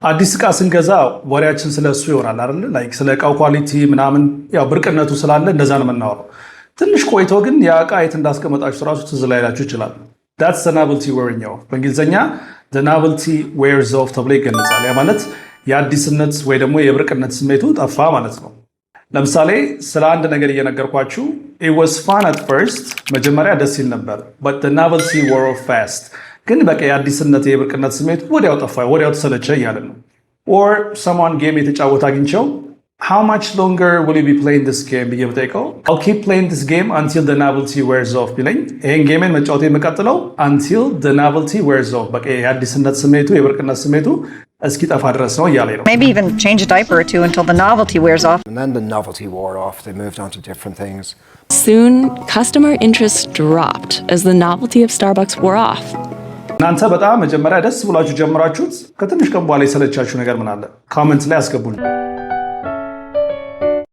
አዲስ ዕቃ ስንገዛ ወሬያችን ስለሱ ይሆናል አይደል? ላይክ ስለ ዕቃው ኳሊቲ ምናምን ያው ብርቅነቱ ስላለ እንደዛ ነው የምናወራው። ትንሽ ቆይቶ ግን ያ ዕቃ የት እንዳስቀመጣችሁ ራሱ ትዝ ላይላችሁ ይችላል። that's the novelty wearing off በእንግሊዝኛ the novelty wears off ተብሎ ይገለጻል። ያ ማለት የአዲስነት ወይ ደግሞ የብርቅነት ስሜቱ ጠፋ ማለት ነው። ለምሳሌ ስለ አንድ ነገር እየነገርኳችሁ it was fun at first መጀመሪያ ደስ ይል ነበር but the novelty wore off fast ግን በቃ የአዲስነት የብርቅነት ስሜት ወዲያው ጠፋ፣ ወዲያው ተሰለቸ እያለ ነው። or someone game የተጫወተ አግኝቸው how much longer will you be playing this game ብዬ ብጠይቀው I'll keep playing this game until the novelty wears off ቢለኝ ይሄን ጌሜን መጫወት የምቀጥለው until the novelty wears off በቃ የአዲስነት ስሜቱ የብርቅነት ስሜቱ እስኪጠፋ ድረስ ነው እያለ ነው። Maybe even change a diaper or two until the novelty wears off. And then the novelty wore off. They moved on to different things. Soon, customer interest dropped as the novelty of Starbucks wore off. እናንተ በጣም መጀመሪያ ደስ ብላችሁ ጀምራችሁት ከትንሽ ቀን በኋላ የሰለቻችሁ ነገር ምን አለ? ኮሜንት ላይ አስገቡልኝ።